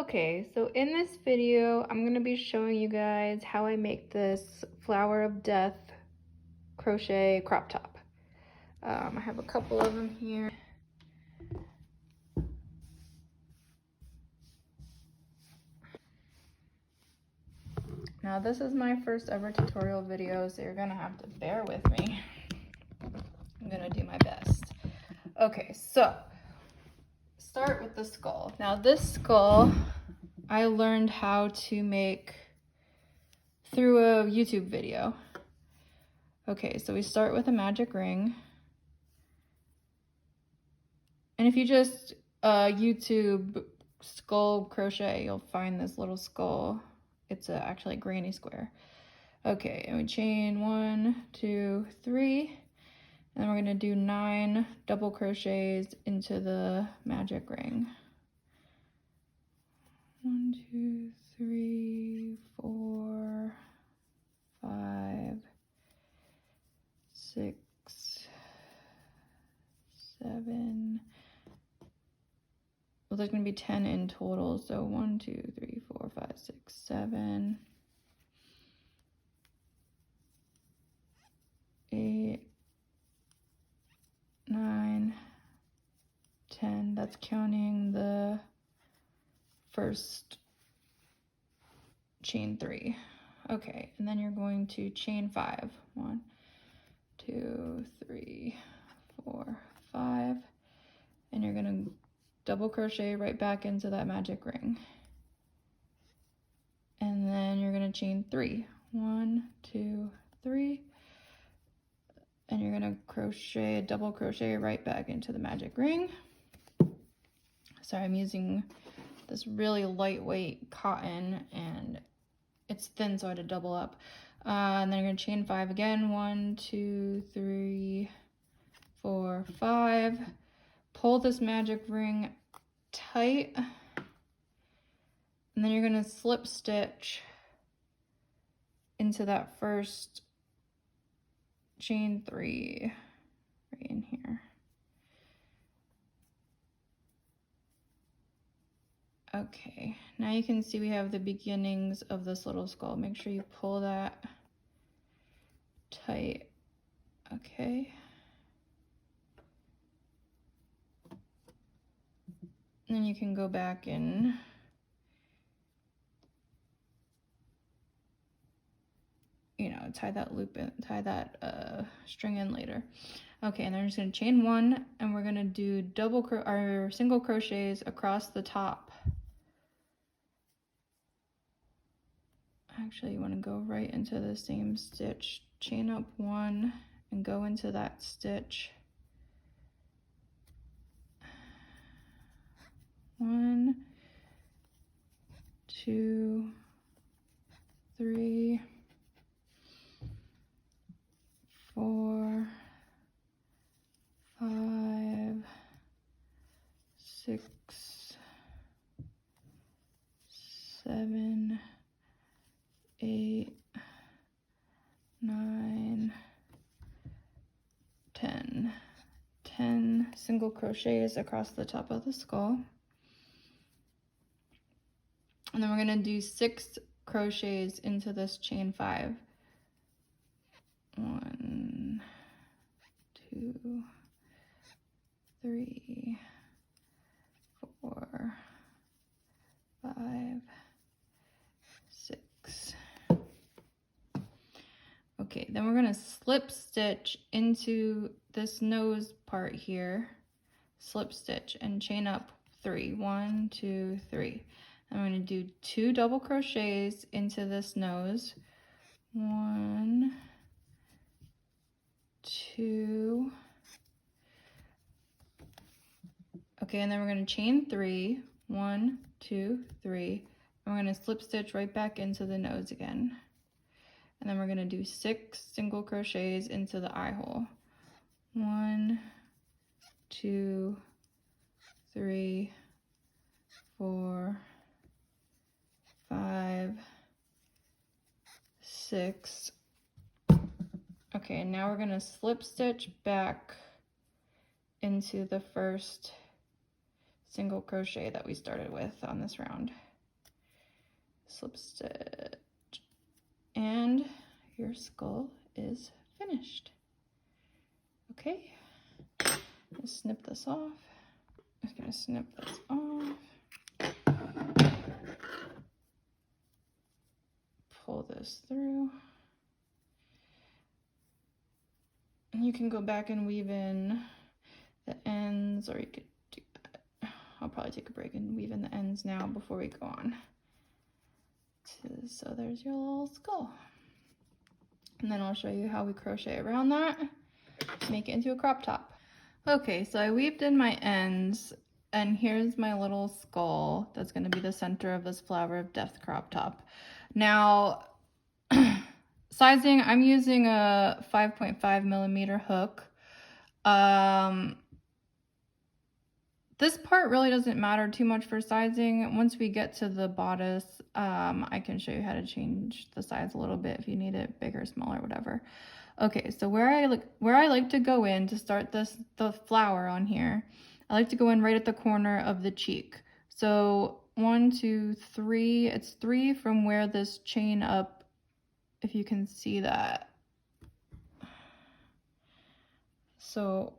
Okay, so in this video, I'm going to be showing you guys how I make this Flower of Death crochet crop top. I have a couple of them here. Now this is my first ever tutorial video, so you're going to have to bear with me. I'm going to do my best. Okay, so start with the skull. Now this skull I learned how to make through a YouTube video. Okay, so we start with a magic ring. And if you just YouTube skull crochet, you'll find this little skull. It's actually a granny square. Okay, and we chain 1, 2, 3. And then we're gonna do 9 double crochets into the magic ring. 1, 2, 3, 4, 5, 6, 7. Well, there's going to be 10 in total. So 1, 2, 3, 4, 5, 6, 7, 8, 9, 10. That's counting the first chain 3. Okay, and then you're going to chain 5. 1, 2, 3, 4, 5. And you're going to double crochet right back into that magic ring. And then you're going to chain 3. 1, 2, 3. And you're going to crochet a double crochet right back into the magic ring. Sorry, I'm using this really lightweight cotton and it's thin, so I had to double up. And then you're going to chain 5 again. 1, 2, 3, 4, 5. Pull this magic ring tight, and then you're going to slip stitch into that first chain 3 right in here. Okay, now you can see we have the beginnings of this little skull. Make sure you pull that tight. Okay. And then you can go back and tie that loop in, tie that string in later. Okay, and then I'm just going to chain 1, and we're going to do single crochets across the top. Actually, you want to go right into the same stitch, chain up 1 and go into that stitch. 1, 2, 3, 4, 5, 6, 7, 8, 9, 10. 10 single crochets across the top of the skull. And then we're going to do 6 crochets into this chain 5. 1, 2, 3, 4, 5, 6. Okay, then we're going to slip stitch into this nose part here. Slip stitch and chain up 3. 1, 2, 3. I'm going to do 2 double crochets into this nose. 1, 2. Okay, and then we're going to chain 3. 1, 2, 3. And we're going to slip stitch right back into the nose again. And then we're going to do 6 single crochets into the eye hole. 1, 2, 3, 4, 5, 6. Okay, and now we're going to slip stitch back into the first single crochet that we started with on this round. slip stitch, and your skull is finished. Okay, let's snip this off. I'm just gonna snip this off. Pull this through. And you can go back and weave in the ends, or you could do that. I'll probably take a break and weave in the ends now before we go on. So there's your little skull. And then I'll show you how we crochet around that to make it into a crop top. Okay, so I weaved in my ends, and here's my little skull that's going to be the center of this Flower of Death crop top. Now, sizing, I'm using a 5.5 millimeter hook. This part really doesn't matter too much for sizing. Once we get to the bodice, I can show you how to change the size a little bit if you need it bigger, smaller, whatever. Okay, so where I like to go in to start the flower on here, I like to go in right at the corner of the cheek. So 1, 2, 3, it's 3 from where this chain up, if you can see that. So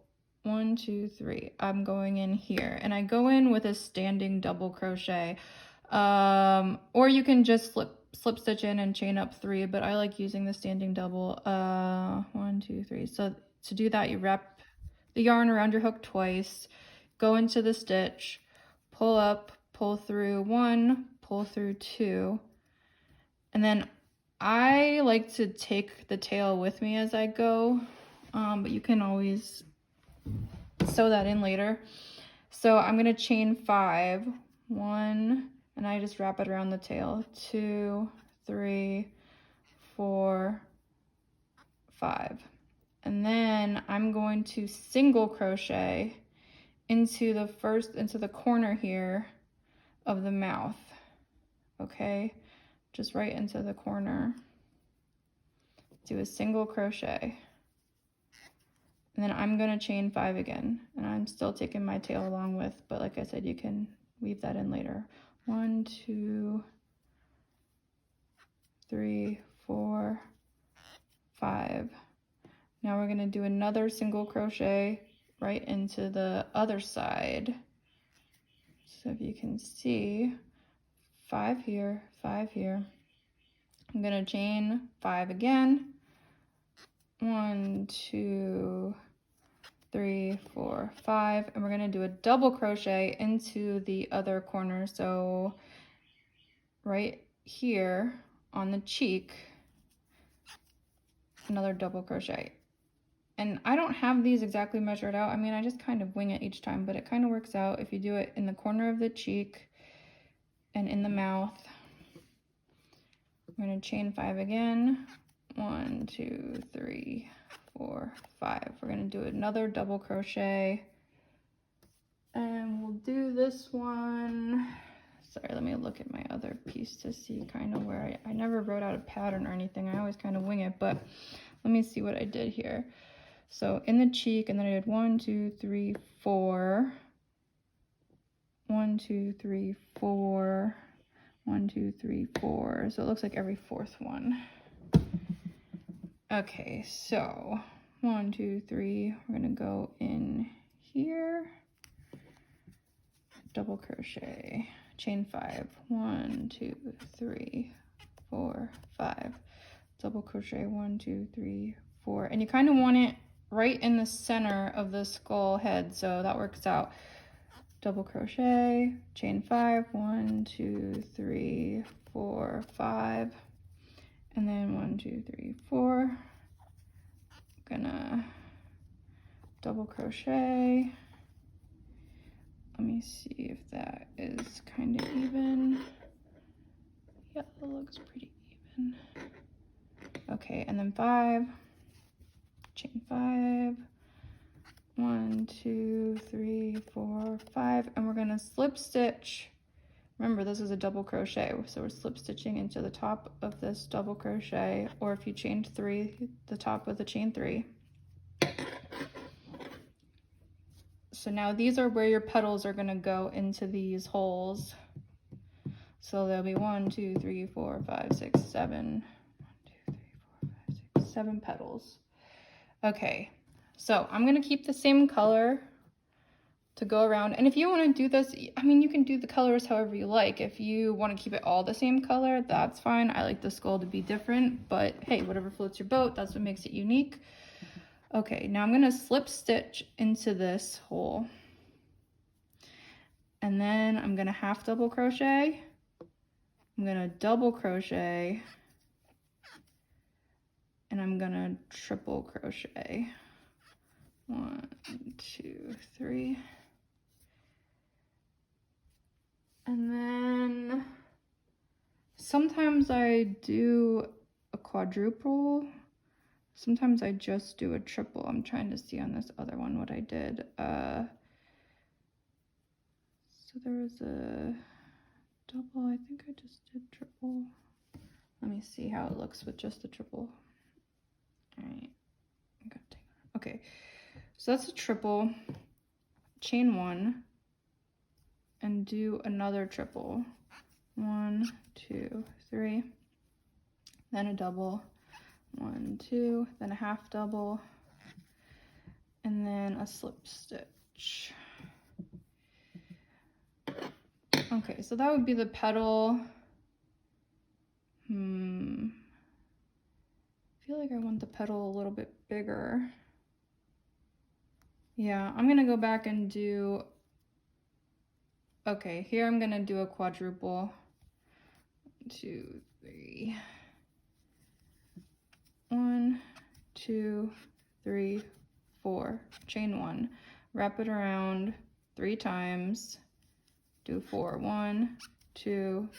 1, 2, 3, I'm going in here, and I go in with a standing double crochet, or you can just slip stitch in and chain up 3, but I like using the standing double. 1, 2, 3. So to do that, you wrap the yarn around your hook twice, go into the stitch, pull up, pull through 1, pull through 2, and then I like to take the tail with me as I go, but you can always sew that in later. So I'm going to chain 5, 1, and I just wrap it around the tail, 2, 3, 4, 5, and then I'm going to single crochet into the corner here of the mouth. Okay, just right into the corner, do a single crochet. And then I'm going to chain 5 again, and I'm still taking my tail along with, but like I said, you can weave that in later. 1, 2, 3, 4, 5. Now we're going to do another single crochet right into the other side. So if you can see, 5 here, 5 here. I'm going to chain 5 again. 1, 2, 3, 4, 5, and we're going to do a double crochet into the other corner. So right here on the cheek, another double crochet. And I don't have these exactly measured out. I mean, I just kind of wing it each time, but it kind of works out if you do it in the corner of the cheek and in the mouth. I'm going to chain 5 again. 1, 2, 3, 4, 5. We're going to do another double crochet, and we'll do this one. Sorry, let me look at my other piece to see kind of where I never wrote out a pattern or anything. I always kind of wing it, but let me see what I did here. So in the cheek, and then I did 1, 2, 3, 4. 1, 2, 3, 4. 1, 2, 3, 4. So it looks like every 4th one. Okay, so 1, 2, 3, we're going to go in here, double crochet, chain 5, 1, 2, 3, 4, 5, double crochet, 1, 2, 3, 4, and you kind of want it right in the center of the skull head, so that works out. Double crochet, chain 5, 1, 2, 3, 4, 5, and then 1, 2, 3, 4. Gonna double crochet. Let me see if that is kind of even. Yeah, that looks pretty even. Okay, and then 5, chain 5, 1, 2, 3, 4, 5, and we're gonna slip stitch. Remember, this is a double crochet, so we're slip stitching into the top of this double crochet, or if you chained 3, the top of the chain 3. So now these are where your petals are going to go into these holes. So there'll be 1, 2, 3, 4, 5, 6, 7. 1, 2, 3, 4, 5, 6, 7 petals. Okay, so I'm gonna keep the same color to go around. And if you want to do this, I mean, you can do the colors however you like. If you want to keep it all the same color, that's fine. I like the skull to be different, but hey, whatever floats your boat, that's what makes it unique. Okay, now I'm going to slip stitch into this hole. And then I'm going to half double crochet. I'm going to double crochet. And I'm going to triple crochet. 1, 2, 3. And then sometimes I do a quadruple. Sometimes I just do a triple. I'm trying to see on this other one what I did. So there was a double. I think I just did triple. Let me see how it looks with just the triple. All right. Okay. So that's a triple. Chain 1. And do another triple. 1, 2, 3. Then a double. 1, 2. Then a half double. And then a slip stitch. Okay, so that would be the petal. I feel like I want the petal a little bit bigger. Yeah, I'm gonna go back and do. Okay, here I'm gonna do a quadruple. 1, 2, 3. 1, 2, 3, 4. Chain 1. Wrap it around 3 times. Do 4. 1, 2,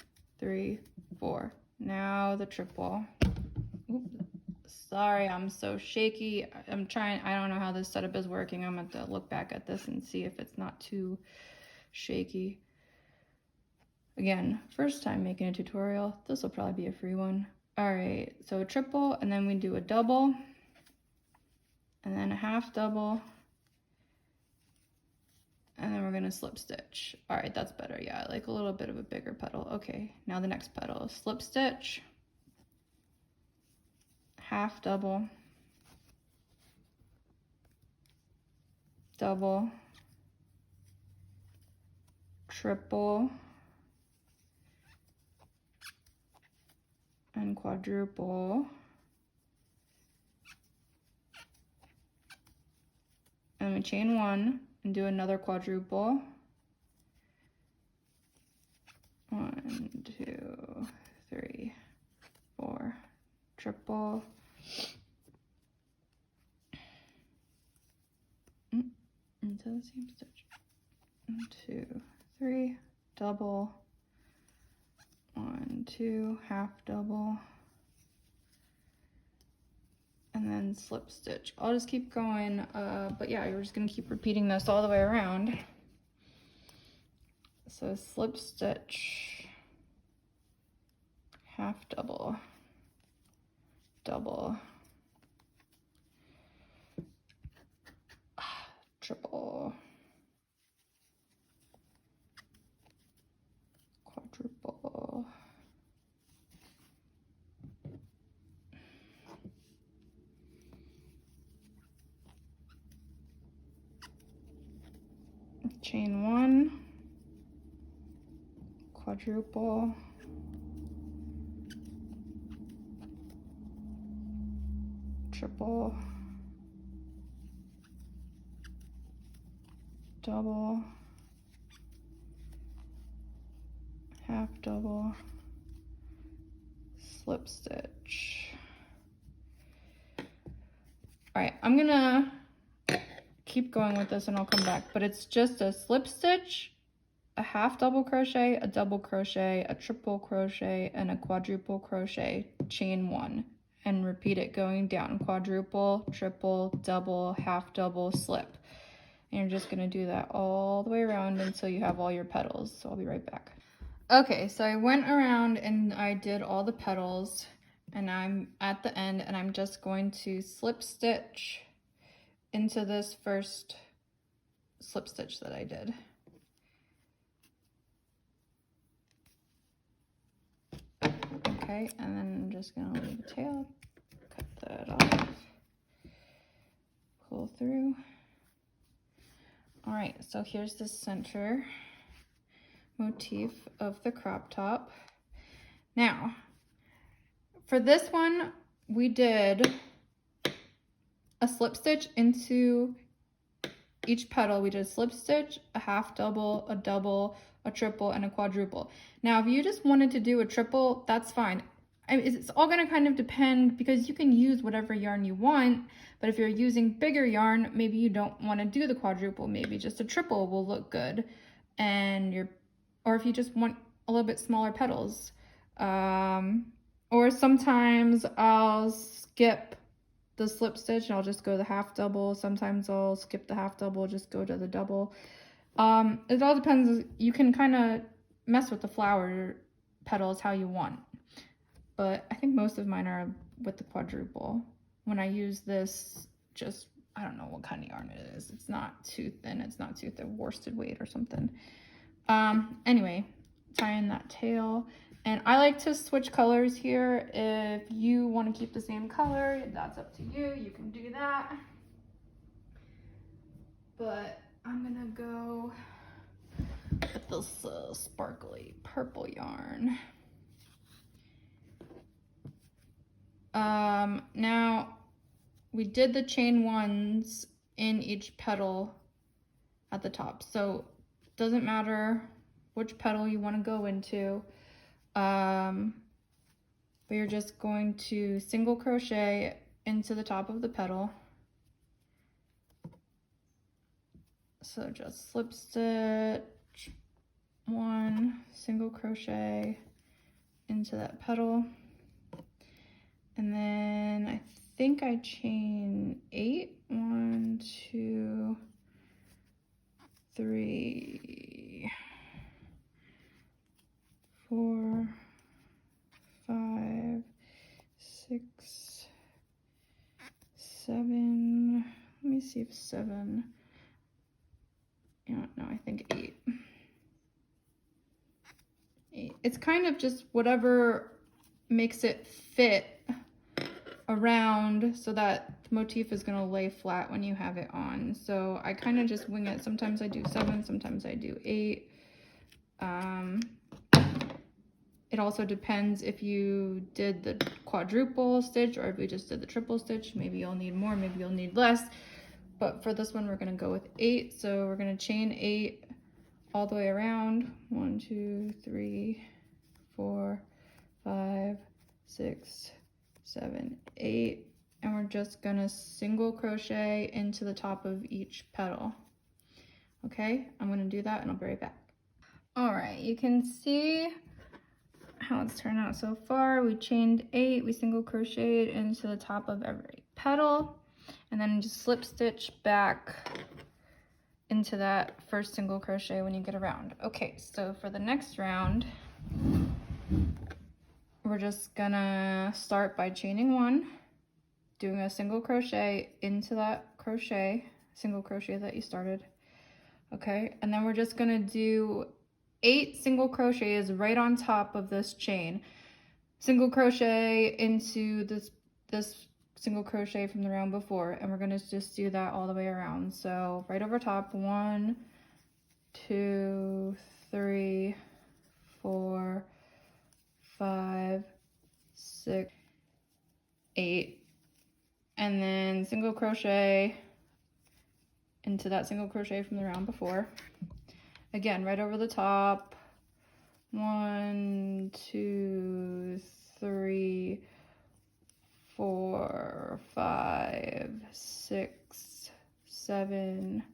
3, 4. Now the triple. Oops. Sorry, I'm so shaky. I'm trying. I don't know how this setup is working. I'm going to have to look back at this and see if it's not too shaky. Again, first time making a tutorial. This will probably be a free one. All right, so a triple, and then we do a double, and then a half double, and then we're gonna slip stitch. All right, that's better. Yeah, I like a little bit of a bigger petal. Okay, now the next petal, slip stitch, half double, double, triple, and quadruple, and we chain 1 and do another quadruple. 1, 2, 3, 4, triple, into the same stitch. 1, 2, 3, double, 1, 2, half double, and then slip stitch. I'll just keep going, but yeah, you're just gonna keep repeating this all the way around. So slip stitch, half double, double, triple, quadruple, chain 1, quadruple, triple, double, half double, slip stitch. All right, I'm gonna keep going with this and I'll come back, but it's just a slip stitch, a half double crochet, a double crochet, a triple crochet, and a quadruple crochet, chain 1, and repeat it going down. Quadruple, triple, double, half double, slip. And you're just gonna do that all the way around until you have all your petals. So I'll be right back. Okay, so I went around and I did all the petals, and I'm at the end, and I'm just going to slip stitch into this first slip stitch that I did. Okay, and then I'm just gonna leave the tail, cut that off, pull through. All right, so here's the center motif of the crop top. Now, for this one, we did a slip stitch into each petal. We did a slip stitch, a half double, a double, a triple, and a quadruple. Now, if you just wanted to do a triple, that's fine. It's all gonna kind of depend, because you can use whatever yarn you want, but if you're using bigger yarn, maybe you don't wanna do the quadruple, maybe just a triple will look good. Or if you just want a little bit smaller petals. Or sometimes I'll skip the slip stitch and I'll just go the half double. Sometimes I'll skip the half double, just go to the double. It all depends. You can kind of mess with the flower petals how you want. But I think most of mine are with the quadruple. When I use this, just, I don't know what kind of yarn it is. It's not too thin. It's not too thin, worsted weight or something. Anyway, tie in that tail. And I like to switch colors here. If you want to keep the same color, that's up to you. You can do that. But I'm gonna go with this sparkly purple yarn. Now we did the chain ones in each petal at the top, so it doesn't matter which petal you want to go into. But you're just going to single crochet into the top of the petal. So just slip stitch, one, single crochet into that petal. And then I think I chain 8. 1, 2, 3, 4, 5, 6, 7. Let me see if 7. No, I think 8. 8. It's kind of just whatever makes it fit around so that the motif is going to lay flat when you have it on. So I kind of just wing it. Sometimes I do 7, sometimes I do 8. It also depends if you did the quadruple stitch or if you just did the triple stitch. Maybe you'll need more, maybe you'll need less. But for this one, we're going to go with 8. So we're going to chain 8 all the way around. 1, 2, 3, 4, 5, 6, 7, 8. And we're just going to single crochet into the top of each petal. Okay, I'm going to do that and I'll be right back. All right, you can see how it's turned out so far. We chained 8, we single crocheted into the top of every petal, and then just slip stitch back into that first single crochet when you get around. Okay, so for the next round, we're just gonna start by chaining 1, doing a single crochet into that single crochet that you started. Okay, and then we're just gonna do 8 single crochets right on top of this chain. Single crochet into this single crochet from the round before, and we're gonna just do that all the way around. So right over top, 1, 2, 3, 4, 5, 6, 8, and then single crochet into that single crochet from the round before. Again, right over the top, 1, 2, 3, 4, 5, 6, 7,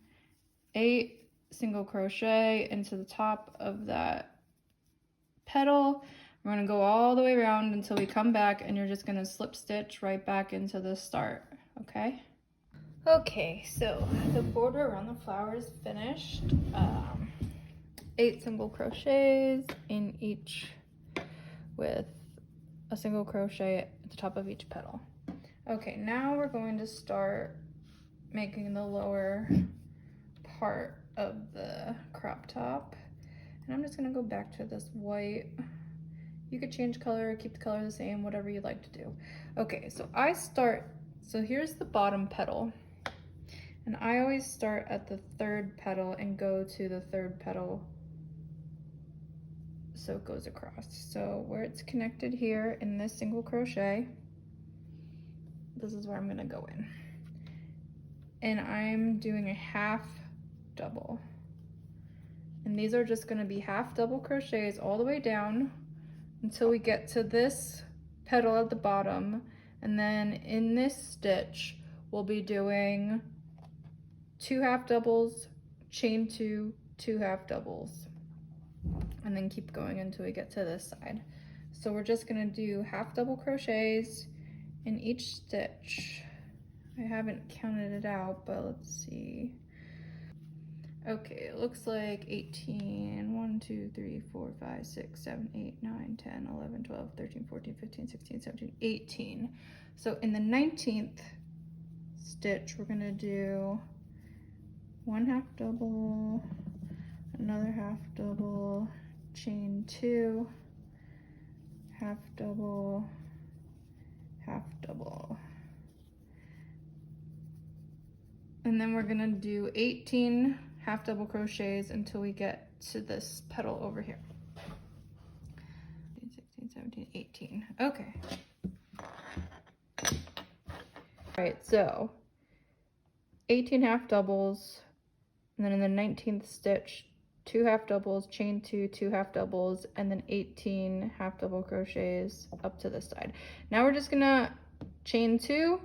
8, single crochet into the top of that petal. We're going to go all the way around until we come back, and you're just going to slip stitch right back into the start, okay? Okay, so the border around the flower is finished. 8 single crochets in each with a single crochet at the top of each petal. Okay, now we're going to start making the lower part of the crop top. And I'm just gonna go back to this white You could change color, keep the color the same, whatever you'd like to do. Okay, so so here's the bottom petal. And I always start at the third petal and go to the third petal so it goes across. So where it's connected here in this single crochet, this is where I'm gonna go in. And I'm doing a half double. And these are just gonna be half double crochets all the way down until we get to this petal at the bottom. And then in this stitch, we'll be doing 2 half doubles, chain 2, 2 half doubles, and then keep going until we get to this side. So we're just gonna do half double crochets in each stitch. I haven't counted it out, but let's see. Okay, it looks like 18, 1, 2, 3, 4, 5, 6, 7, 8, 9, 10, 11, 12, 13, 14, 15, 16, 17, 18. So in the 19th stitch, we're gonna do 1 half double, another half double, chain 2, half double, half double. And then we're gonna do 18 half double crochets until we get to this petal over here. 16, 17, 18. Okay. All right, so 18 half doubles, and then in the 19th stitch, 2 half doubles, chain 2, 2 half doubles, and then 18 half double crochets up to this side. Now we're just gonna chain 2,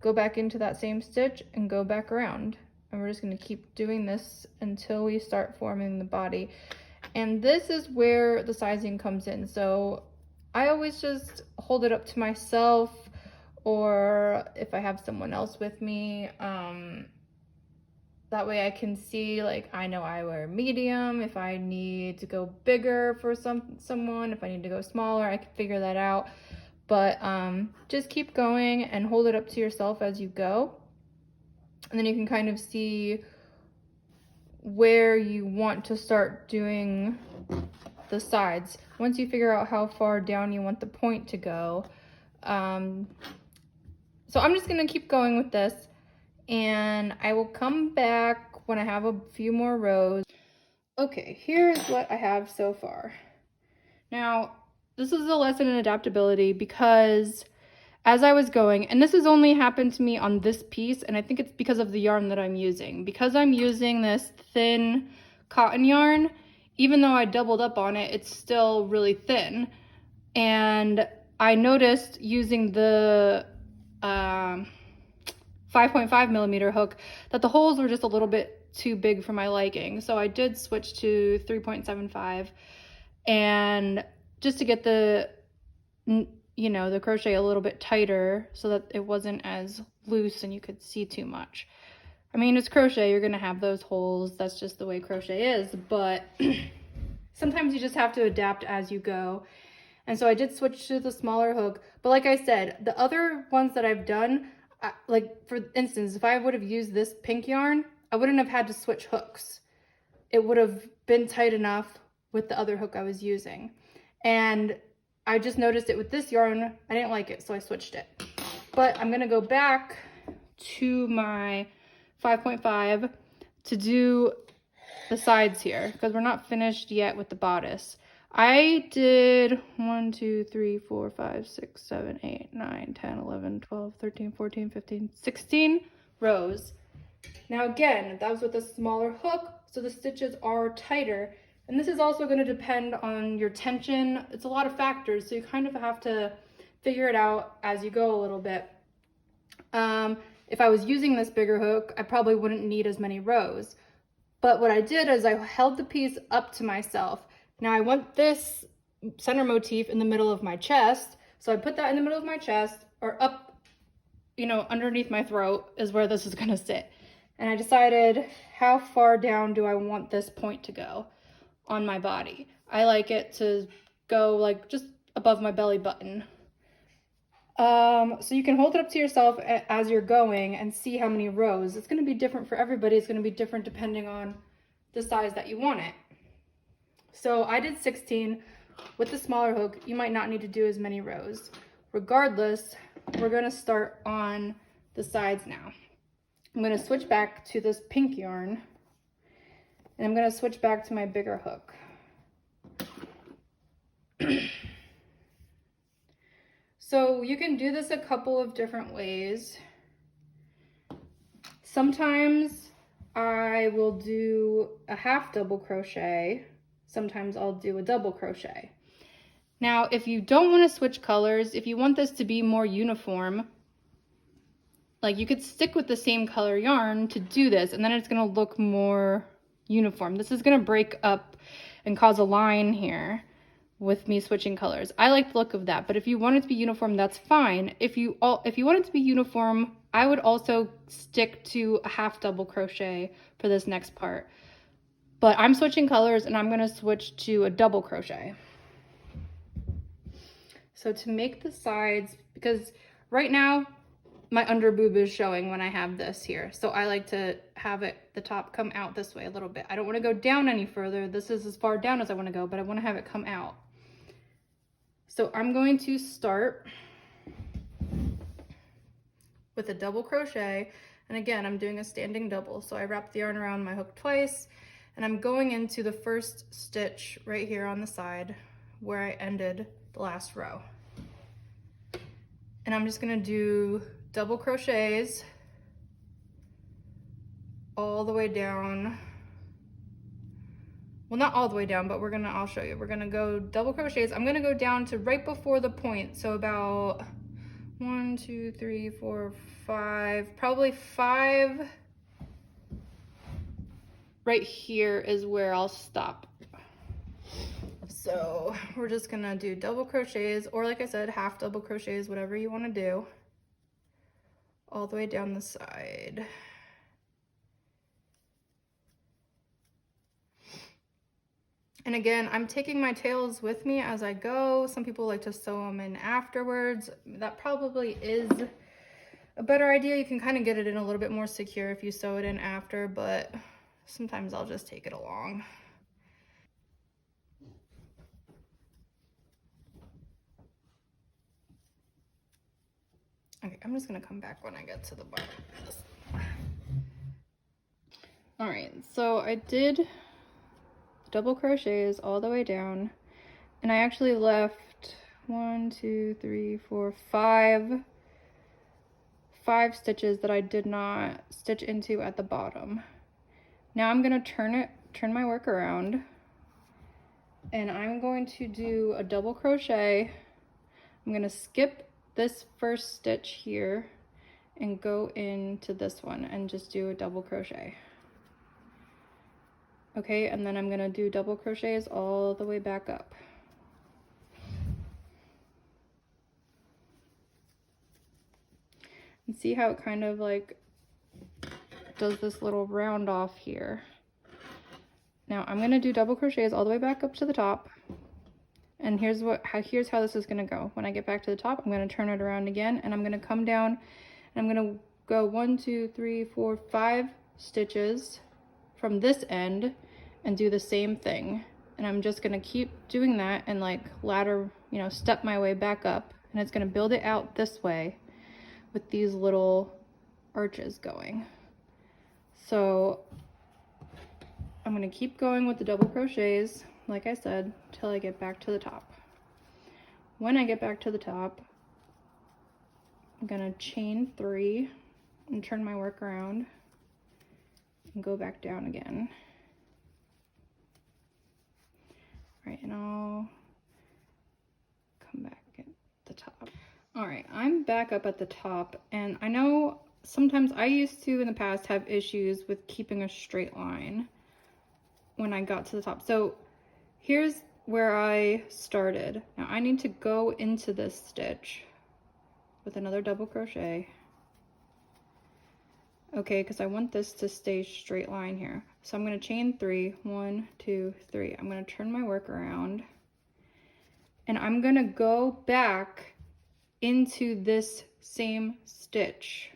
go back into that same stitch and go back around. And we're just gonna keep doing this until we start forming the body. And this is where the sizing comes in. So I always just hold it up to myself, or if I have someone else with me, that way I can see, like, I know I wear medium. If I need to go bigger for someone, if I need to go smaller, I can figure that out. But just keep going and hold it up to yourself as you go. And then you can kind of see where you want to start doing the sides. Once you figure out how far down you want the point to go. So I'm just gonna keep going with this, and I will come back when I have a few more rows. Okay, here's what I have so far. Now, this is a lesson in adaptability because as I was going, and this has only happened to me on this piece, and I think it's because of the yarn that I'm using. Because I'm using this thin cotton yarn, even though I doubled up on it, it's still really thin. And I noticed using the 5.5 millimeter hook that the holes were just a little bit too big for my liking. So I did switch to 3.75, and just to get the the crochet a little bit tighter so that it wasn't as loose and you could see too much. I mean, it's crochet, you're gonna have those holes, that's just the way crochet is, but sometimes you just have to adapt as you go. And so I did switch to the smaller hook, but like I said, the other ones that I've done, like for instance, if I would have used this pink yarn, I wouldn't have had to switch hooks. It would have been tight enough with the other hook I was using. And I just noticed it with this yarn, I didn't like it, so I switched it. But I'm gonna go back to my 5.5 to do the sides here, because we're not finished yet with the bodice. I did 1, 2, 3, 4, 5, 6, 7, 8, 9, 10, 11, 12, 13, 14, 15, 16 rows. Now again, that was with a smaller hook, so the stitches are tighter. And this is also going to depend on your tension. It's a lot of factors, so you kind of have to figure it out as you go a little bit. If I was using this bigger hook, I probably wouldn't need as many rows. But what I did is I held the piece up to myself. Now I want this center motif in the middle of my chest, so I put that in the middle of my chest, or up, underneath my throat is where this is going to sit. And I decided, how far down do I want this point to go on my body? I like it to go like just above my belly button. So you can hold it up to yourself as you're going and see how many rows. It's going to be different for everybody. It's going to be different depending on the size that you want it. So I did 16. with the smaller hook, you might not need to do as many rows. Regardless, we're gonna start on the sides now. I'm gonna switch back to this pink yarn, and I'm gonna switch back to my bigger hook. So you can do this a couple of different ways. Sometimes I will do a half double crochet. Sometimes I'll do a double crochet. Now, if you don't want to switch colors, if you want this to be more uniform, like you could stick with the same color yarn to do this, and then it's going to look more uniform. This is going to break up and cause a line here with me switching colors. I like the look of that, but if you want it to be uniform, that's fine. If you want it to be uniform, I would also stick to a half double crochet for this next part. But I'm switching colors, and I'm gonna switch to a double crochet. So to make the sides, because right now my under boob is showing when I have this here, so I like to have the top come out this way a little bit. I don't want to go down any further. This is as far down as I want to go, but I want to have it come out. So I'm going to start with a double crochet, and again, I'm doing a standing double. So I wrap the yarn around my hook twice, and I'm going into the first stitch right here on the side where I ended the last row. And I'm just gonna do double crochets all the way down. Well, not all the way down, but I'll show you. We're gonna go double crochets. I'm gonna go down to right before the point. So about 1, 2, 3, 4, 5, probably 5. Right here is where I'll stop. So we're just gonna do double crochets, or like I said, half double crochets, whatever you wanna do, all the way down the side. And again, I'm taking my tails with me as I go. Some people like to sew them in afterwards. That probably is a better idea. You can kind of get it in a little bit more secure if you sew it in after, but sometimes I'll just take it along. Okay, I'm just gonna come back when I get to the bottom of this. All right, so I did double crochets all the way down, and I actually left 1, 2, 3, 4, 5 stitches that I did not stitch into at the bottom. Now I'm gonna turn my work around, and I'm going to do a double crochet. I'm gonna skip this first stitch here and go into this one and just do a double crochet. Okay, and then I'm gonna do double crochets all the way back up. And see how it kind of like does this little round off here. Now I'm gonna do double crochets all the way back up to the top. And here's how this is gonna go. When I get back to the top, I'm gonna turn it around again, and I'm gonna come down, and I'm gonna go 1, 2, 3, 4, 5 stitches from this end and do the same thing. And I'm just gonna keep doing that and like ladder, step my way back up, and it's gonna build it out this way with these little arches going. So I'm gonna keep going with the double crochets, like I said, till I get back to the top. When I get back to the top, I'm gonna chain 3 and turn my work around and go back down again. All right, and I'll come back at the top. All right, I'm back up at the top, and I know sometimes I used to in the past have issues with keeping a straight line when I got to the top. So here's where I started. Now I need to go into this stitch with another double crochet. Okay, because I want this to stay straight line here. So I'm going to chain 3, 1, 2, 3. I'm going to turn my work around, and I'm going to go back into this same stitch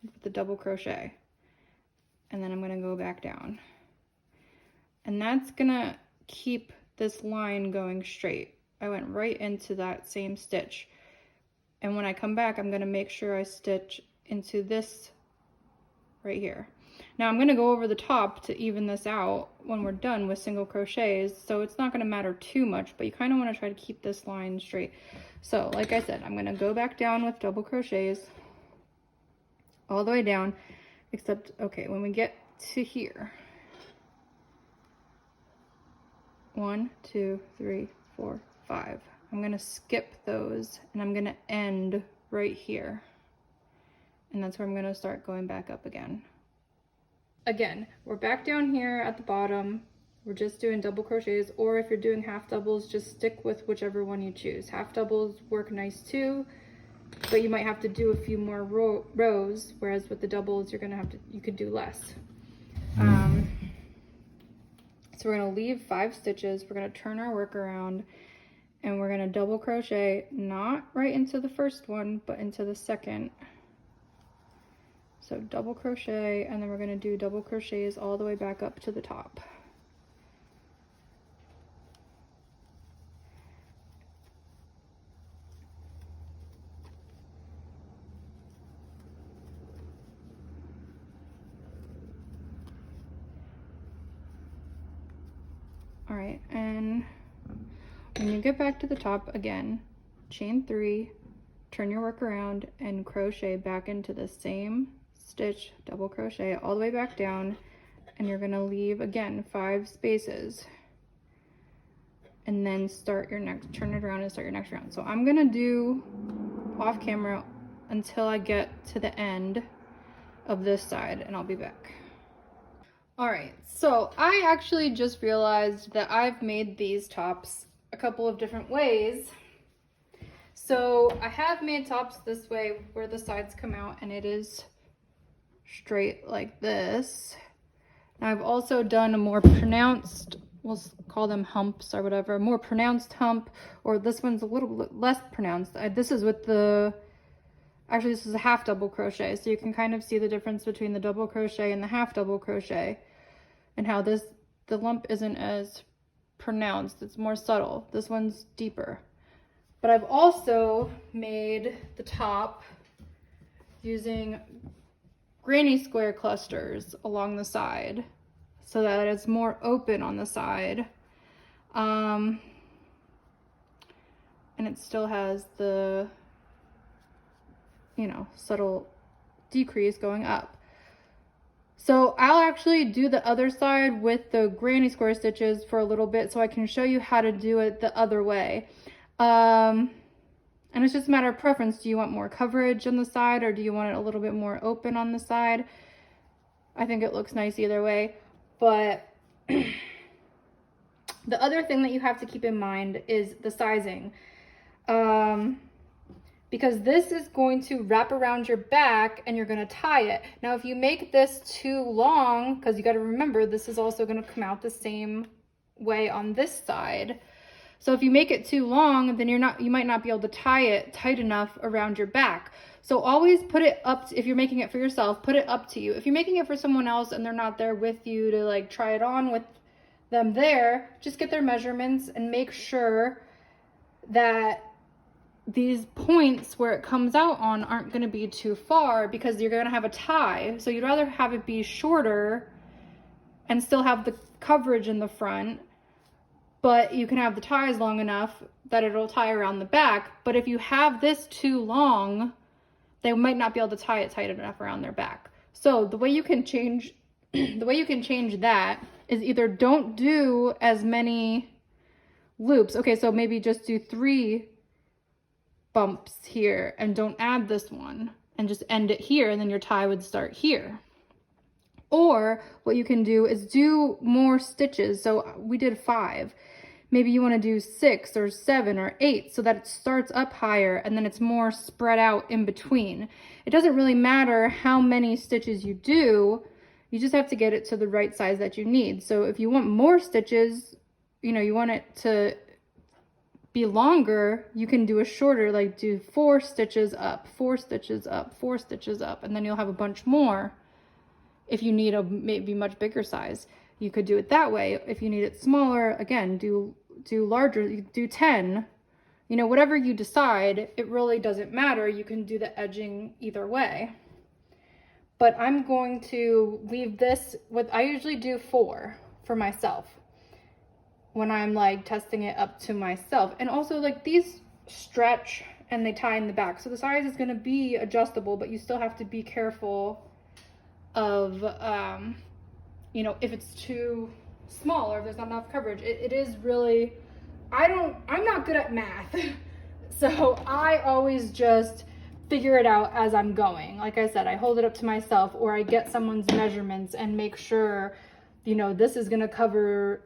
with the double crochet, and then I'm going to go back down. and that's gonna keep this line going straight. I went right into that same stitch, and when I come back, I'm gonna make sure I stitch into this right here. Now I'm gonna go over the top to even this out when we're done with single crochets, so it's not gonna matter too much, but you kind of want to try to keep this line straight. So like I said, I'm gonna go back down with double crochets all the way down, except, okay, when we get to here, 1, 2, 3, 4, 5. I'm gonna skip those and I'm gonna end right here. And that's where I'm gonna start going back up again. Again, we're back down here at the bottom. We're just doing double crochets, or if you're doing half doubles, just stick with whichever one you choose. Half doubles work nice too, but you might have to do a few more rows, whereas with the doubles, you could do less. So we're gonna leave 5 stitches. We're gonna turn our work around and we're gonna double crochet, not right into the first one, but into the second. So double crochet, and then we're gonna do double crochets all the way back up to the top. All right, and when you get back to the top again, chain 3, turn your work around and crochet back into the same stitch, double crochet all the way back down, and you're gonna leave again 5 spaces, and then start your next, turn it around and start your next round. So I'm gonna do off camera until I get to the end of this side, and I'll be back. All right, so I actually just realized that I've made these tops a couple of different ways. So I have made tops this way where the sides come out and it is straight like this. Now I've also done a more pronounced, we'll call them humps or whatever, more pronounced hump, or this one's a little bit less pronounced. This is with the, actually this is a half double crochet, so you can kind of see the difference between the double crochet and the half double crochet, and how the lump isn't as pronounced, it's more subtle. This one's deeper. But I've also made the top using granny square clusters along the side so that it's more open on the side. And it still has the, you know, subtle decrease going up. So I'll actually do the other side with the granny square stitches for a little bit so I can show you how to do it the other way. And it's just a matter of preference. Do you want more coverage on the side, or do you want it a little bit more open on the side? I think it looks nice either way. But the other thing that you have to keep in mind is the sizing. Because this is going to wrap around your back and you're going to tie it. Now, if you make this too long, because you got to remember, this is also going to come out the same way on this side. So if you make it too long, then you might not be able to tie it tight enough around your back. So always put it up, if you're making it for yourself, put it up to you. If you're making it for someone else and they're not there with you to like try it on with them there, just get their measurements and make sure that these points where it comes out on aren't going to be too far, because you're going to have a tie. So you'd rather have it be shorter and still have the coverage in the front, but you can have the ties long enough that it'll tie around the back. But if you have this too long, they might not be able to tie it tight enough around their back. So the way you can change that is either don't do as many loops. Okay, so maybe just do 3 bumps here and don't add this one, and just end it here, and then your tie would start here. Or what you can do is do more stitches. So we did 5. Maybe you want to do 6 or 7 or 8 so that it starts up higher and then it's more spread out in between. It doesn't really matter how many stitches you do, you just have to get it to the right size that you need. So if you want more stitches, you know, you want it to be longer, you can do a shorter, like do 4 stitches up, 4 stitches up, 4 stitches up, and then you'll have a bunch more if you need a maybe much bigger size. You could do it that way. If you need it smaller, again, do larger, you do 10. You know, whatever you decide, it really doesn't matter. You can do the edging either way. But I'm going to leave this with, I usually do 4 for myself when I'm like testing it up to myself. And also like these stretch and they tie in the back. So the size is going to be adjustable, but you still have to be careful of, you know, if it's too small or if there's not enough coverage. It is really, I'm not good at math. So I always just figure it out as I'm going. Like I said, I hold it up to myself, or I get someone's measurements and make sure, you know, this is gonna cover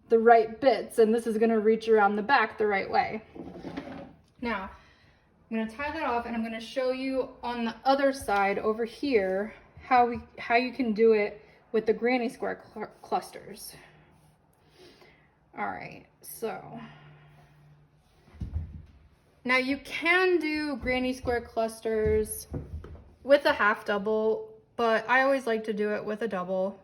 the right bits and this is gonna reach around the back the right way. Now, I'm gonna tie that off and I'm gonna show you on the other side over here how you can do it with the granny square clusters. All right, so now you can do granny square clusters with a half double, but I always like to do it with a double.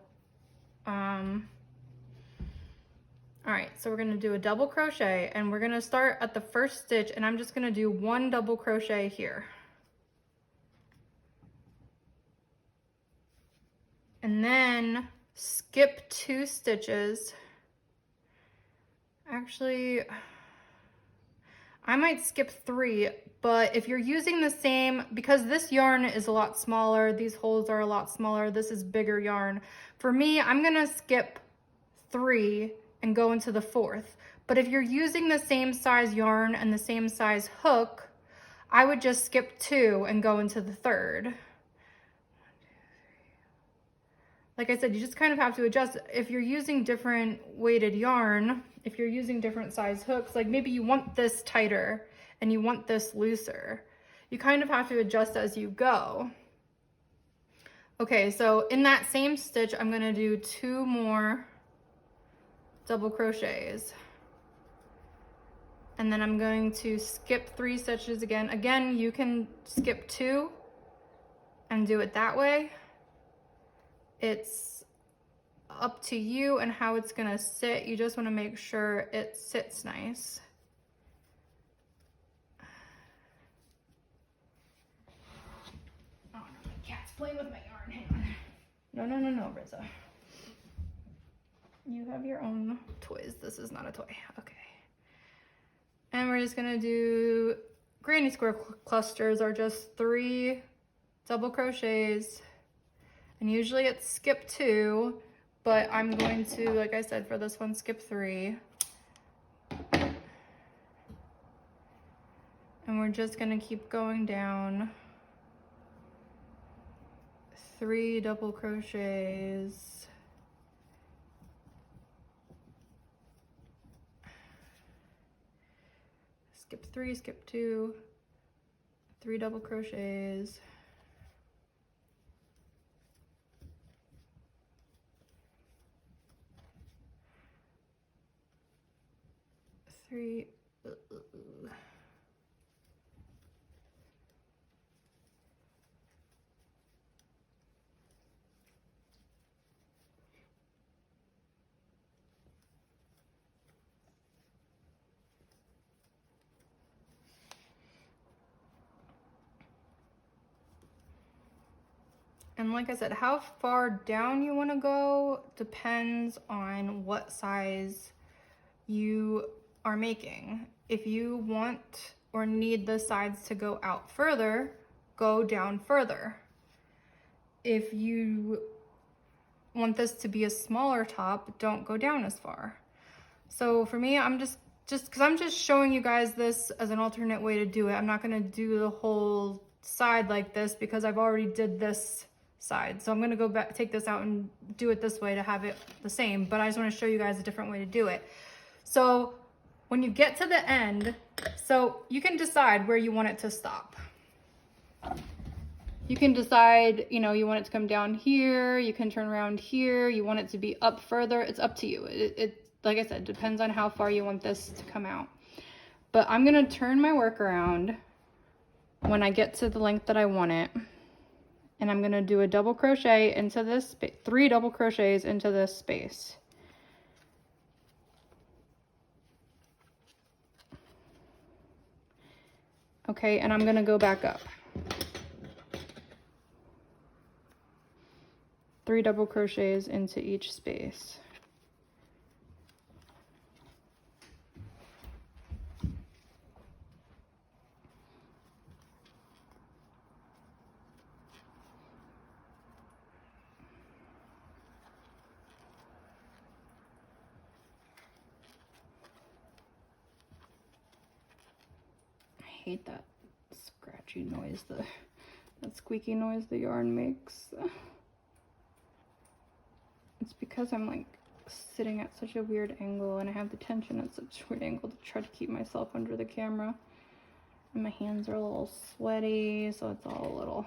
All right, so we're gonna do a double crochet and we're gonna start at the first stitch and I'm just gonna do 1 double crochet here. And then skip 2 stitches. Actually, I might skip 3, but if you're using the same, because this yarn is a lot smaller, these holes are a lot smaller, this is bigger yarn. For me, I'm gonna skip 3 and go into the 4th. But if you're using the same size yarn and the same size hook, I would just skip 2 and go into the 3rd. Like I said, you just kind of have to adjust. If you're using different weighted yarn, if you're using different size hooks, like maybe you want this tighter and you want this looser, you kind of have to adjust as you go. Okay, so in that same stitch, I'm gonna do 2 more double crochets. And then I'm going to skip 3 stitches again. Again, you can skip 2 and do it that way. It's up to you and how it's gonna sit. You just wanna make sure it sits nice. Oh no, my cat's playing with my yarn, hang on. No, Rizza. You have your own toys. This is not a toy, okay. And we're just gonna do granny square clusters, or just 3 double crochets. And usually it's skip 2, but I'm going to, like I said, for this one, skip 3. And we're just gonna keep going down. 3 double crochets. Skip 3, skip 2, 3 double crochets. 3. And like I said, how far down you want to go depends on what size you are making. If you want or need the sides to go out further, go down further. If you want this to be a smaller top, don't go down as far. So for me, I'm just because I'm just showing you guys this as an alternate way to do it. I'm not going to do the whole side like this because I've already did this side. So I'm going to go back, take this out and do it this way to have it the same, but I just want to show you guys a different way to do it. So when you get to the end, so you can decide where you want it to stop. You can decide, you know, you want it to come down here, you can turn around here, you want it to be up further, it's up to you. It like I said, depends on how far you want this to come out. But I'm going to turn my work around when I get to the length that I want it. And I'm going to do a double crochet into this space, 3 double crochets into this space. Okay, and I'm gonna go back up. 3 double crochets into each space. I hate that scratchy noise, that squeaky noise the yarn makes. It's because I'm like sitting at such a weird angle and I have the tension at such a weird angle to try to keep myself under the camera. And my hands are a little sweaty, so it's all a little,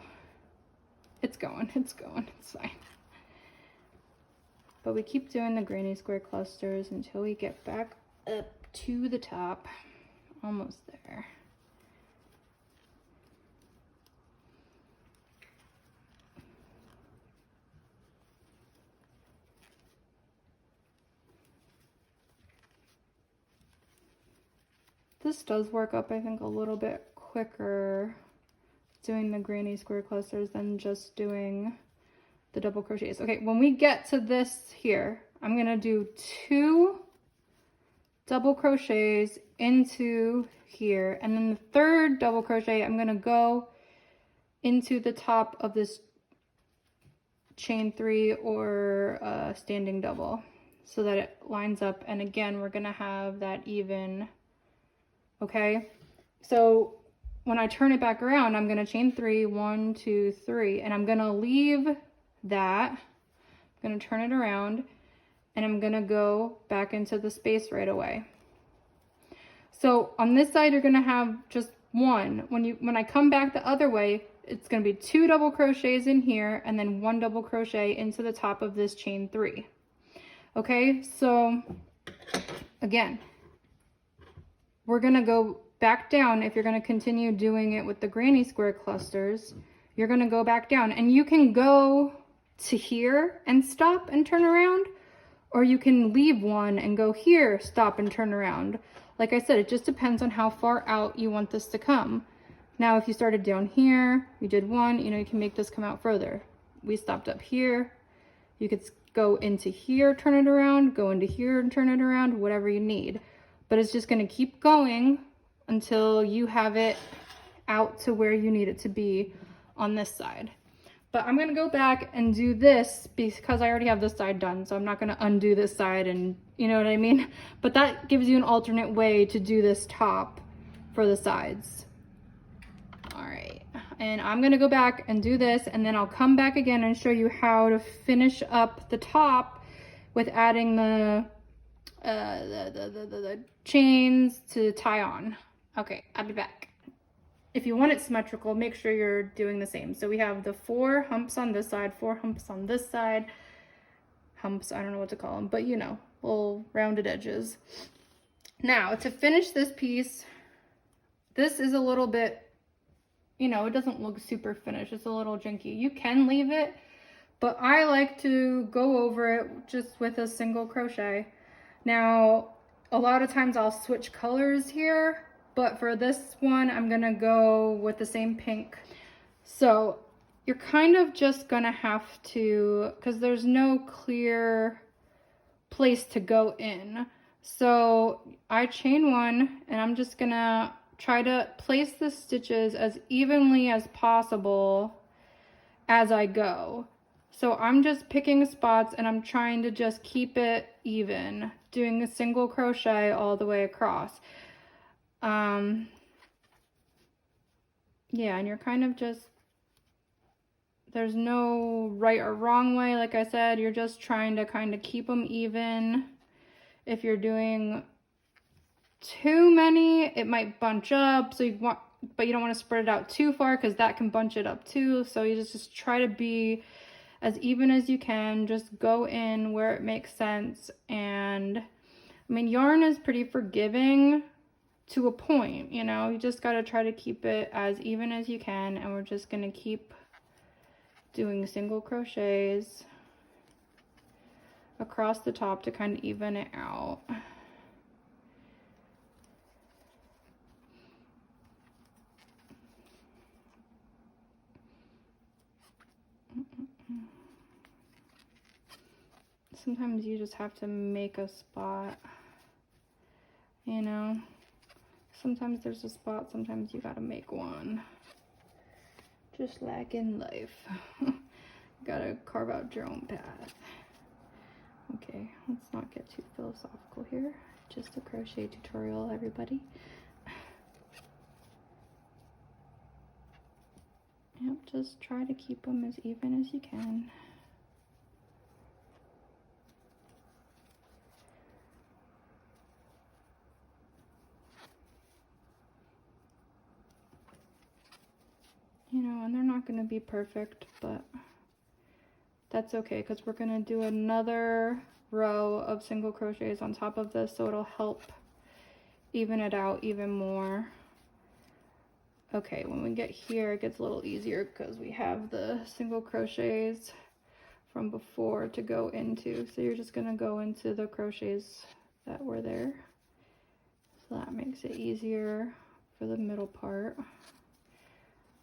it's going, it's fine. But we keep doing the granny square clusters until we get back up to the top. Almost there. This does work up, I think, a little bit quicker doing the granny square clusters than just doing the double crochets. Okay, when we get to this here, I'm gonna do 2 double crochets into here, and then the 3rd double crochet, I'm gonna go into the top of this chain 3 or standing double so that it lines up. And again, we're gonna have that even. Okay, so when I turn it back around, I'm gonna chain 3, 1, 2, 3, and I'm gonna leave that. I'm gonna turn it around and I'm gonna go back into the space right away. So on this side, you're gonna have just 1. When I come back the other way, it's gonna be 2 double crochets in here and then 1 double crochet into the top of this chain 3. Okay, so again, we're gonna go back down. If you're gonna continue doing it with the granny square clusters, you're gonna go back down, and you can go to here and stop and turn around, or you can leave one and go here, stop and turn around. Like I said, it just depends on how far out you want this to come. Now, if you started down here, you did 1, you know, you can make this come out further. We stopped up here. You could go into here, turn it around, go into here and turn it around, whatever you need. But it's just gonna keep going until you have it out to where you need it to be on this side. But I'm gonna go back and do this because I already have this side done, so I'm not gonna undo this side, and you know what I mean? But that gives you an alternate way to do this top for the sides. All right, and I'm gonna go back and do this, and then I'll come back again and show you how to finish up the top with adding the chains to tie on. Okay, I'll be back. If you want it symmetrical, make sure you're doing the same. So we have the 4 humps on this side, 4 humps on this side. Humps, I don't know what to call them, but you know, little rounded edges. Now, to finish this piece, this is a little bit, you know, it doesn't look super finished. It's a little janky. You can leave it, but I like to go over it just with a single crochet. Now, a lot of times I'll switch colors here, but for this one, I'm gonna go with the same pink. So you're kind of just gonna have to, because there's no clear place to go in. So I chain 1, and I'm just gonna try to place the stitches as evenly as possible as I go. So I'm just picking spots and I'm trying to just keep it even, doing a single crochet all the way across. Yeah, and you're kind of just, there's no right or wrong way. Like I said, you're just trying to kind of keep them even. If you're doing too many, it might bunch up, so but you don't want to spread it out too far because that can bunch it up too. So you just try to be as even as you can. Just go in where it makes sense. And I mean, yarn is pretty forgiving to a point, you know. You just got to try to keep it as even as you can, and we're just going to keep doing single crochets across the top to kind of even it out. Sometimes you just have to make a spot, you know? Sometimes there's a spot, sometimes you gotta make one. Just like in life. Gotta carve out your own path. Okay, let's not get too philosophical here. Just a crochet tutorial, everybody. Yep, just try to keep them as even as you can. You know, and they're not going to be perfect, but that's okay because we're going to do another row of single crochets on top of this, so it'll help even it out even more. Okay, when we get here, it gets a little easier because we have the single crochets from before to go into. So you're just going to go into the crochets that were there. So that makes it easier for the middle part.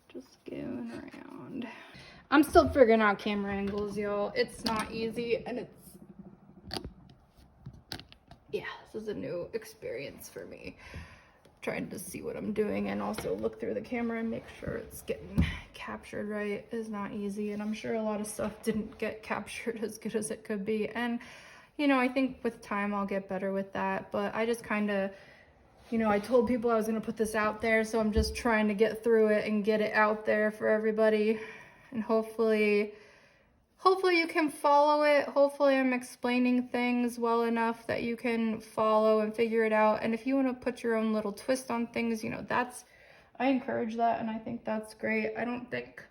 Just going around. I'm still figuring out camera angles, y'all. It's not easy, and it's, yeah, this is a new experience for me. Trying to see what I'm doing and also look through the camera and make sure it's getting captured right is not easy. And I'm sure a lot of stuff didn't get captured as good as it could be. And, you know, I think with time I'll get better with that. But I just kind of, you know, I told people I was going to put this out there, so I'm just trying to get through it and get it out there for everybody. And hopefully you can follow it. Hopefully I'm explaining things well enough that you can follow and figure it out. And if you want to put your own little twist on things, you know, I encourage that, and I think that's great. I don't think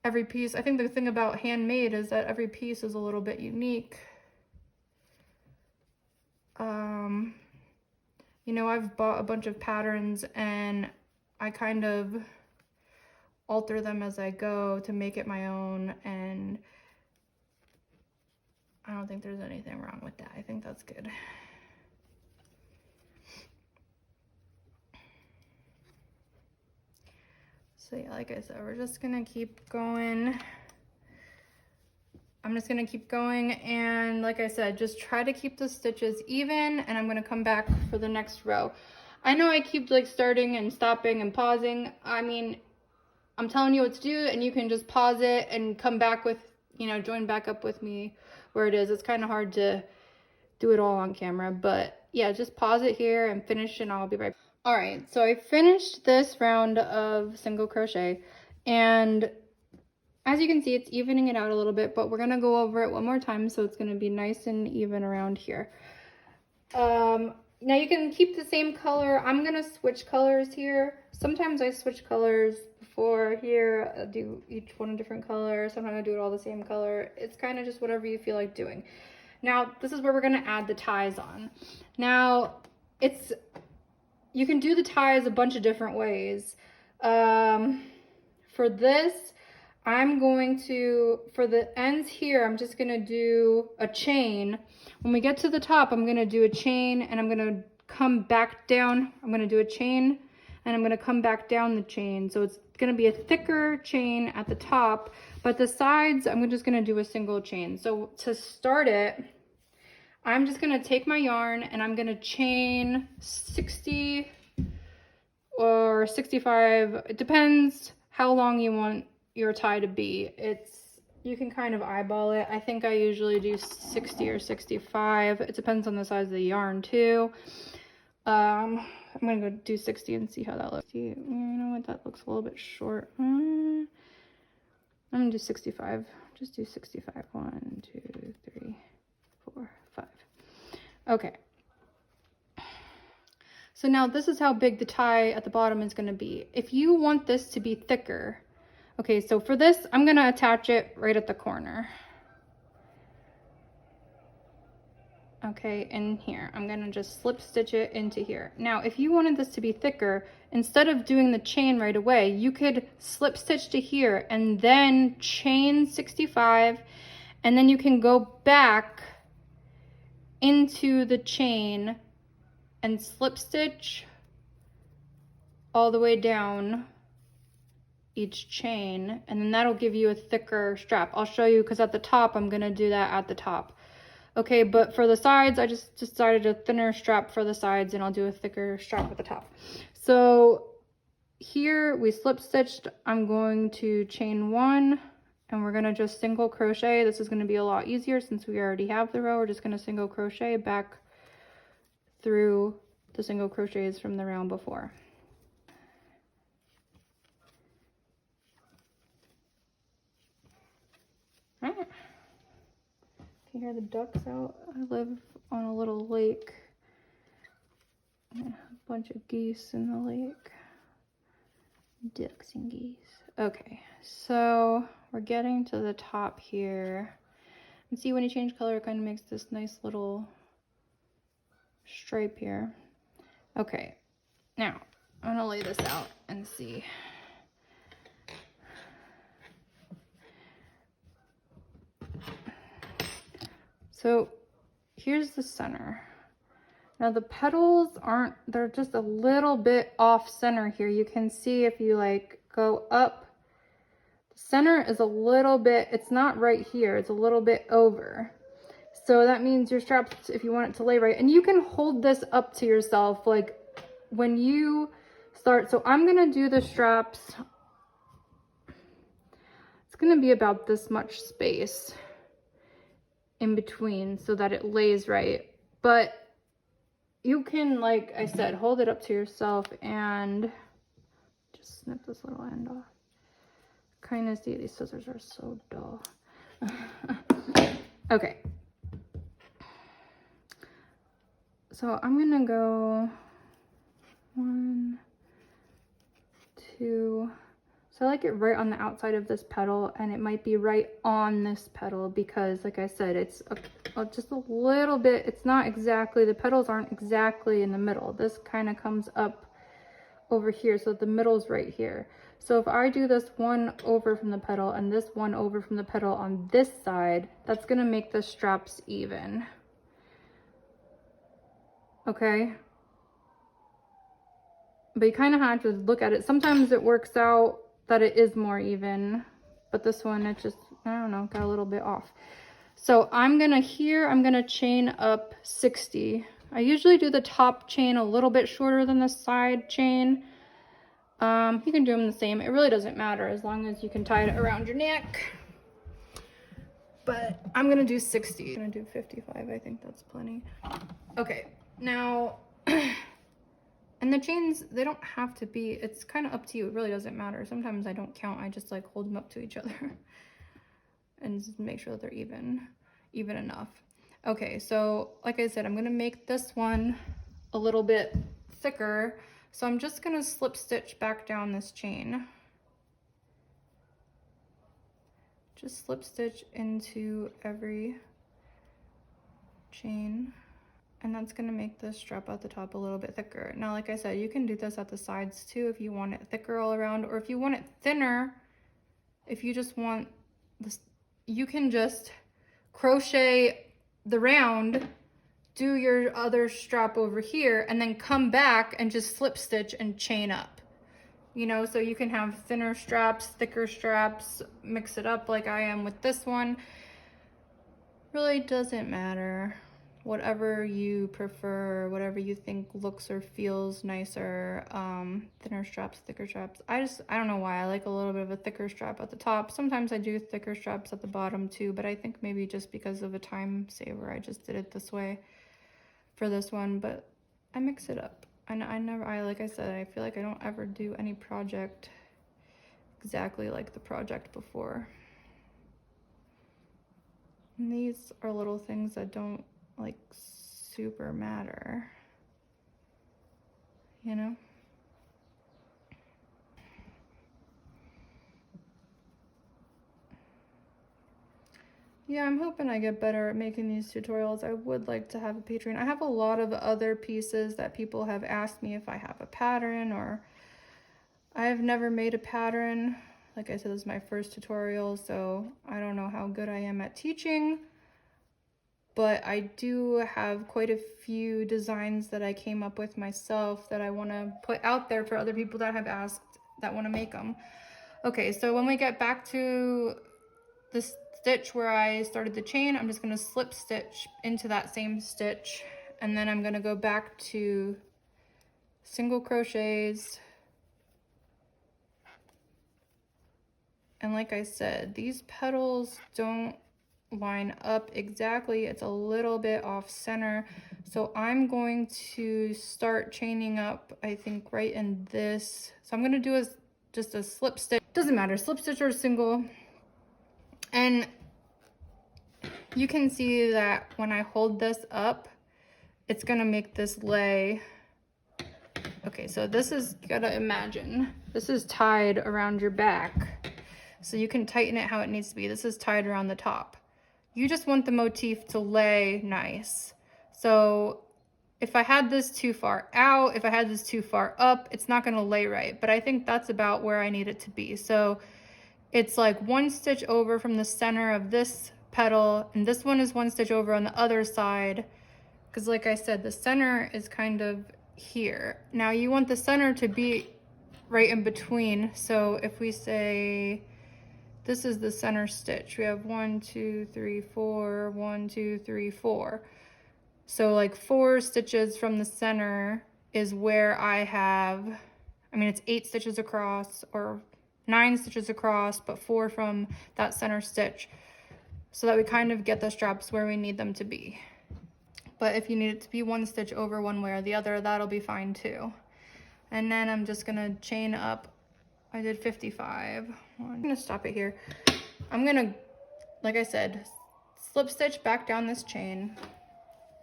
every piece, I think the thing about handmade is that every piece is a little bit unique. You know, I've bought a bunch of patterns and I kind of alter them as I go to make it my own, and I don't think there's anything wrong with that. I think that's good. So yeah, like I said, we're just gonna keep going. I'm just gonna keep going, and like I said, just try to keep the stitches even, and I'm gonna come back for the next row. I know I keep like starting and stopping and pausing. I mean, I'm telling you what to do, and you can just pause it and come back with, you know, join back up with me where it is. It's kind of hard to do it all on camera, but yeah, just pause it here and finish, and I'll be right back. All right, so I finished this round of single crochet, and as you can see, it's evening it out a little bit, but we're gonna go over it one more time so it's gonna be nice and even around here. Now you can keep the same color. I'm gonna switch colors here. Sometimes I switch colors before here, I'll do each one a different color. Sometimes I do it all the same color. It's kind of just whatever you feel like doing. Now, this is where we're gonna add the ties on. Now, you can do the ties a bunch of different ways. For this, I'm going to, for the ends here, I'm just gonna do a chain. When we get to the top, I'm gonna do a chain, and I'm gonna come back down. I'm gonna do a chain, and I'm gonna come back down the chain. So it's gonna be a thicker chain at the top, but the sides, I'm just gonna do a single chain. So to start it, I'm just gonna take my yarn and I'm gonna chain 60 or 65. It depends how long you want your tie to be. You can kind of eyeball it. I think I usually do 60 or 65. It depends on the size of the yarn too. I'm gonna go do 60 and see how that looks. You know what, that looks a little bit short. I'm gonna do 65. Just do 65. 1, 2, 3, 4, 5. Okay. So now this is how big the tie at the bottom is gonna be. If you want this to be thicker, okay, so for this, I'm gonna attach it right at the corner. Okay, in here, I'm gonna just slip stitch it into here. Now, if you wanted this to be thicker, instead of doing the chain right away, you could slip stitch to here and then chain 65, and then you can go back into the chain and slip stitch all the way down each chain, and then that'll give you a thicker strap. I'll show you, because at the top I'm gonna do that at the top. Okay, but for the sides, I just decided a thinner strap for the sides, and I'll do a thicker strap at the top. So here we slip stitched. I'm going to chain 1, and we're gonna just single crochet. This is gonna be a lot easier since we already have the row. We're just gonna single crochet back through the single crochets from the round before. Can you hear the ducks out? I live on a little lake. A bunch of geese in the lake. Ducks and geese. Okay, so we're getting to the top here. And see, when you change color, it kind of makes this nice little stripe here. Okay, now I'm gonna lay this out and see. So here's the center. Now the petals aren't, they're just a little bit off center here. You can see if you like go up, the center is a little bit, it's not right here, it's a little bit over. So that means your straps, if you want it to lay right, and you can hold this up to yourself like when you start. So I'm gonna do the straps, it's gonna be about this much space in between so that it lays right. But you can, like I said, hold it up to yourself and just snip this little end off. Kind of see, these scissors are so dull. Okay. So I'm gonna go 1, 2. So I like it right on the outside of this petal, and it might be right on this petal because, like I said, it's just a little bit, it's not exactly, the petals aren't exactly in the middle. This kind of comes up over here, so the middle's right here. So if I do this one over from the petal and this one over from the petal on this side, that's gonna make the straps even. Okay? But you kind of have to look at it. Sometimes it works out that it is more even, but this one, it just, I don't know, got a little bit off. So I'm gonna chain up 60. I usually do the top chain a little bit shorter than the side chain. You can do them the same. It really doesn't matter as long as you can tie it around your neck. But I'm gonna do 60. I'm gonna do 55, I think that's plenty. Okay, now, and the chains, they don't have to be, it's kind of up to you. It really doesn't matter. Sometimes I don't count. I just like hold them up to each other and just make sure that they're even enough. Okay, so like I said, I'm gonna make this one a little bit thicker. So I'm just gonna slip stitch back down this chain. Just slip stitch into every chain. And that's gonna make the strap at the top a little bit thicker. Now, like I said, you can do this at the sides too if you want it thicker all around, or if you want it thinner, if you just want this, you can just crochet the round, do your other strap over here, and then come back and just slip stitch and chain up. You know, so you can have thinner straps, thicker straps, mix it up like I am with this one. Really doesn't matter. Whatever you prefer, whatever you think looks or feels nicer. Thinner straps, thicker straps. I don't know why I like a little bit of a thicker strap at the top. Sometimes I do thicker straps at the bottom too, but I think maybe just because of a time saver, I just did it this way for this one, but I mix it up. And like I said, I feel like I don't ever do any project exactly like the project before. And these are little things that don't like super matter, you know? Yeah, I'm hoping I get better at making these tutorials. I would like to have a Patreon. I have a lot of other pieces that people have asked me if I have a pattern, or I've never made a pattern. Like I said, this is my first tutorial, so I don't know how good I am at teaching. But I do have quite a few designs that I came up with myself that I want to put out there for other people that have asked that want to make them. Okay, so when we get back to the stitch where I started the chain, I'm just going to slip stitch into that same stitch, and then I'm going to go back to single crochets. And like I said, these petals don't line up exactly. It's a little bit off center. So I'm going to start chaining up, I think, right in this. So I'm going to do just a slip stitch. Doesn't matter, slip stitch or single. And you can see that when I hold this up, it's going to make this lay. Okay, so this is, you gotta imagine, this is tied around your back. So you can tighten it how it needs to be. This is tied around the top. You just want the motif to lay nice. So if I had this too far out, if I had this too far up, it's not gonna lay right. But I think that's about where I need it to be. So it's like one stitch over from the center of this petal, and this one is one stitch over on the other side. Because like I said, the center is kind of here. Now you want the center to be right in between. So if we say, this is the center stitch. We have 1, 2, 3, 4, 1, 2, 3, 4. So like 4 stitches from the center is where I have, I mean, it's 8 stitches across or 9 stitches across, but 4 from that center stitch. So that we kind of get the straps where we need them to be. But if you need it to be 1 stitch over one way or the other, that'll be fine too. And then I'm just gonna chain up. I did 55. I'm gonna stop it here. I'm gonna, like I said, slip stitch back down this chain,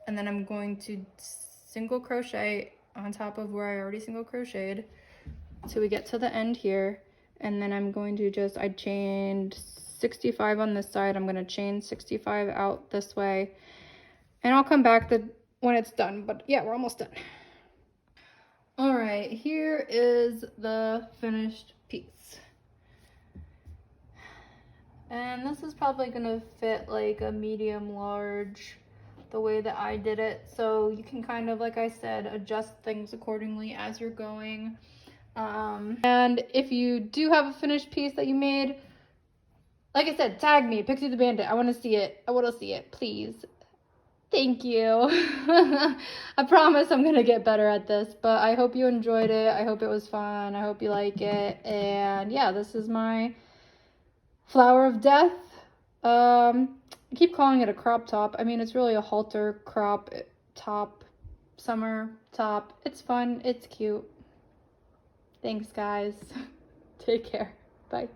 and then I'm going to single crochet on top of where I already single crocheted till we get to the end here. And then I'm going to just, I chained 65 on this side. I'm gonna chain 65 out this way, and I'll come back when it's done. But yeah, we're almost done. All right, here is the finished piece. And this is probably gonna fit like a medium large, the way that I did it. So you can kind of, like I said, adjust things accordingly as you're going. And if you do have a finished piece that you made, like I said, tag me, Pixie the Bandit. I wanna see it, please. Thank you. I promise I'm gonna get better at this, but I hope you enjoyed it. I hope it was fun. I hope you like it. And yeah, this is my Flower of Death. I keep calling it a crop top. I mean, it's really a halter crop top, summer top. It's fun. It's cute. Thanks, guys. Take care. Bye.